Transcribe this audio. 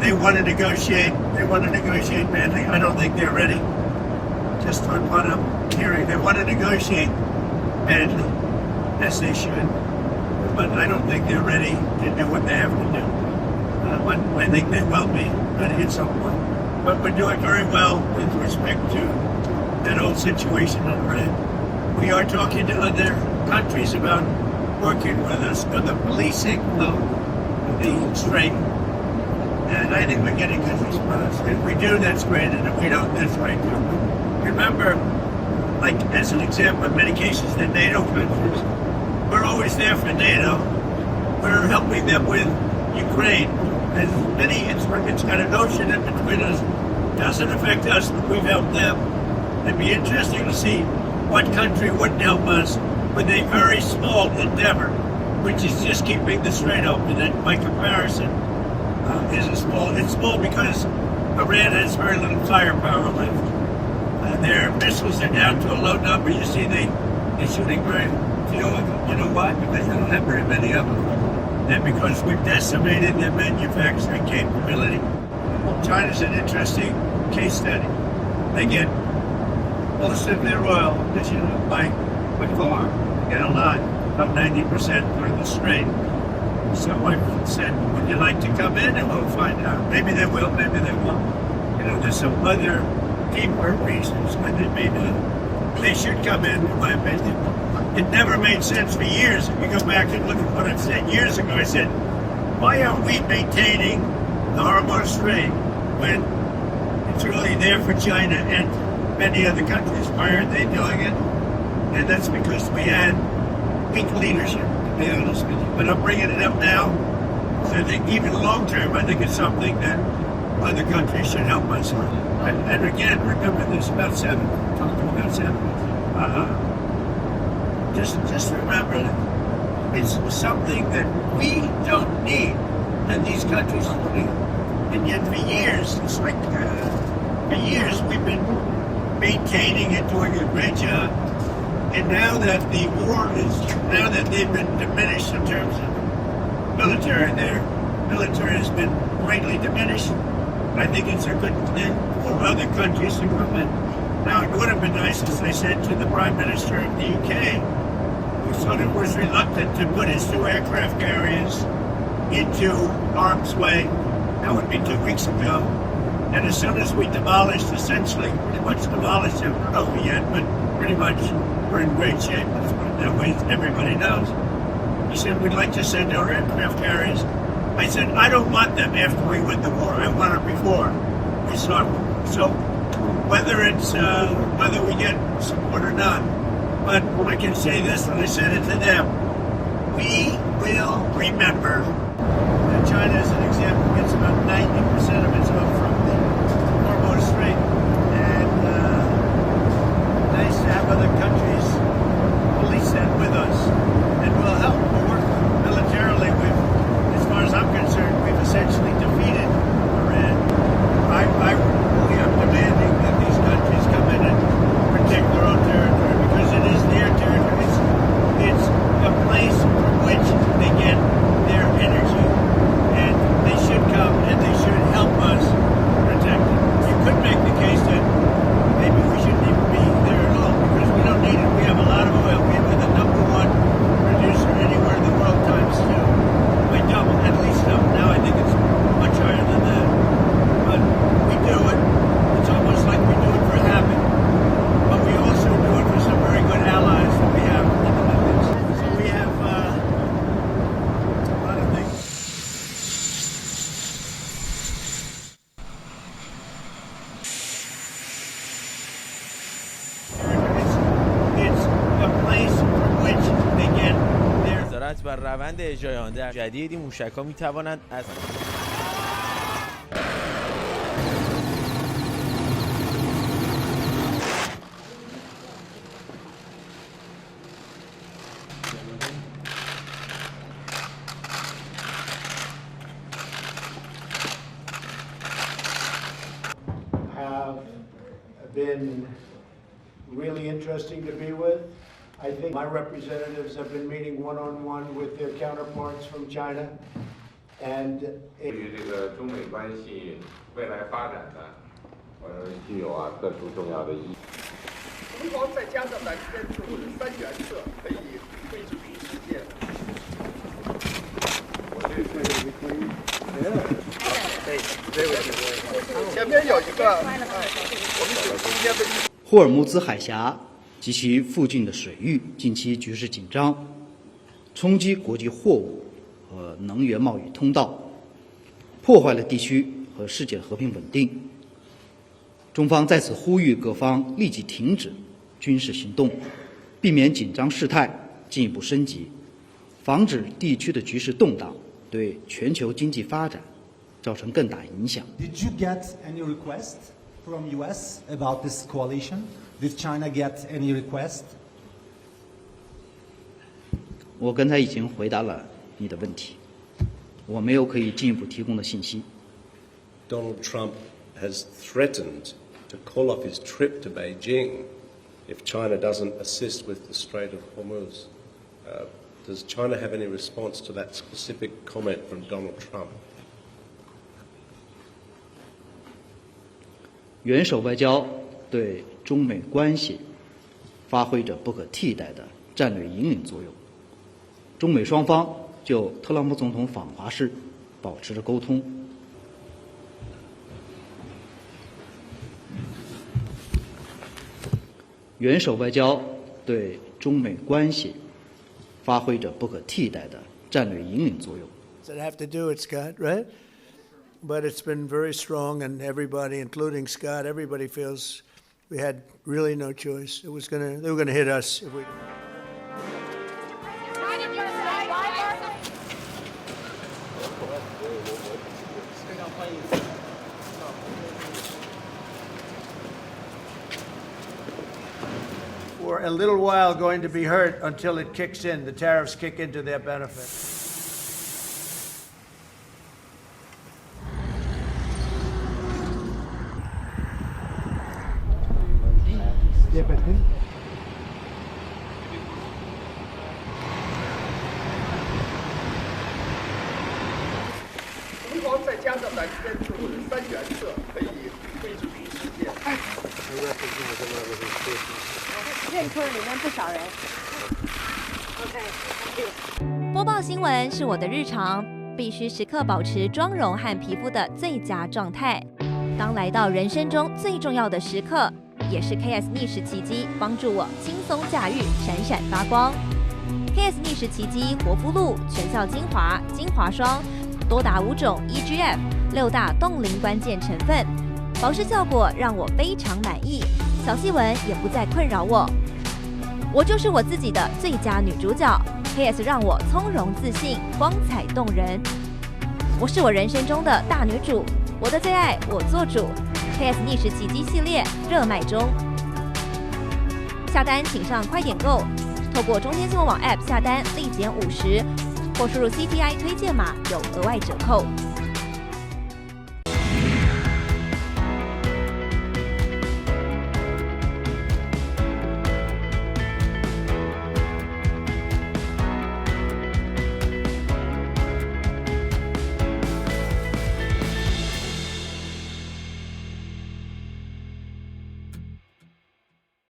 they want to negotiate. They want to negotiate badly. I don't think they're ready. Just on what I'm hearing, they want to negotiate badly, as they should. But I don't think they're ready to do what they have to do. But I think they will be ready at some point. But we're doing very well with respect to that old situation that we're in. We are talking to other countries about working with us for the policing of the strait. And I think we're getting good response. If we do, that's great. And if we don't, that's right too. Remember, like as an example, in many cases, the NATO countries, we're always there for NATO. We're helping them with Ukraine. And many, it's got a notion in between us. Doesn't affect us, but we've helped them. It'd be interesting to see what country wouldn't help us with a very small endeavor, which is just keeping the strait open. And by comparison, it's small because Iran has very little firepower left. Their missiles are down to a low number. You see, they're shooting very few of them. You know why? Because they don't have very many of them. And because we've decimated their manufacturing capability. China's an interesting case study. They get most of their oil, as you know, by car. They get a lot, about 90% through the strait. So I said, would you like to come in and we'll find out. Maybe they will, maybe they won't. You know, there's some other deeper reasons why they may not. They should come in my opinion. It never made sense for years. If you go back and look at what I've said years ago, I said, why aren't we maintaining the Hormuz Strait when it's really there for China and many other countries? Why aren't they doing it? And that's because we had weak leadership, to be honest with you. But I'm bringing it up now. So I think even long term, I think it's something that other countries should help us with. And again, remember this about 7. Talking about 7. Just remember that it's something that we don't need, and these countries don't need. And yet for years, it's like for years we've been maintaining it, doing a great job. And now that the war is, now that they've been diminished in terms of military, their military has been greatly diminished. I think it's a good thing for other countries to come in. Now, it would have been nice, as I said to the Prime Minister of the UK, who sort of was reluctant to put his 2 aircraft carriers into harm's way. That would be 2 weeks ago. And as soon as we demolished, essentially, pretty much demolished it, not over yet, but pretty much we're in great shape. Let's put it that way, everybody knows. He said, we'd like to send our aircraft carriers. I said, I don't want them after we win the war. I want them before we start. So whether we get support or not, but I can say this, and I said it to them, we will remember that China, as an example, gets about 90% of its oil from the Hormuz Strait. And nice to have other countries police that with us. And we'll help. We'll work militarily with, as far as I'm concerned, we've essentially defeated Iran. I'm demanding that these countries come in and protect their own territory because it is their territory. It's a place from which they get their energy. And they should come and they should help us protect it. You could make the case that maybe we shouldn't even be there at all because we don't need it. We have a lot of oil. We're the #1 producer anywhere in the world times 2. By double, at least double. Now I think it's much higher than that. But we do it. It's almost like we do it for habit. But we also do it for some very good allies that we have in the Middle East. So we have a lot of things. It's a place from which they get their... نظارت بر روند اجرای آن در جدیدی موشک‌ها می‌توانند از have been really interesting to be with. I think my representatives have been meeting one-on-one with their counterparts from China, And 对于这个中美关系未来发展呢，具有特殊重要的意义。同行再加上3%或者3原则，可以推出实践。前面有一个，我们今天的霍尔木兹海峡及其附近的水域近期局势紧张，冲击国际货物和能源贸易通道，破坏了地区和世界的和平稳定。中方在此呼吁各方立即停止军事行动，避免紧张事态进一步升级，防止地区的局势动荡对全球经济发展造成更大影响。 Did you get any request from US about this coalition? Did China get any request? 我刚才已经回答了你的问题，我没有可以进一步提供的信息。 Donald Trump has threatened to call off his trip to Beijing if China doesn't assist with the Strait of Hormuz. Does China have any response to that specific comment from Donald Trump? 元首外交对中美关系发挥着不可替代的战略引领作用。中美双方就特朗普总统访华事保持着沟通。元首外交对中美关系发挥着不可替代的战略引领作用。 Does it have to do with Scott, right? But it's been very strong, and everybody, including Scott, everybody feels we had really no choice. They were gonna hit us if we. For a little while going to be hurt until it kicks in, the tariffs kick into their benefit. Deputy. 同行再加上3%或者3原则，可以推出实践。认出了里面不少人。播报新闻是我的日常，必须时刻保持妆容和皮肤的最佳状态。当来到人生中最重要的时刻，也是 KS 逆时奇迹帮助我轻松驾驭，闪闪发光。KS 逆时奇迹活肤露全效精华、精华霜，多达5种 EGF 6大冻龄关键成分，保湿效果让我非常满意，小细纹也不再困扰我。我就是我自己的最佳女主角 ，KS 让我从容自信，光彩动人。我是我人生中的大女主，我的最爱我做主。KS 逆时奇迹系列热卖中，下单请上快点购，透过中天新闻网 App 下单立减50，或输入 CTI 推荐码有额外折扣。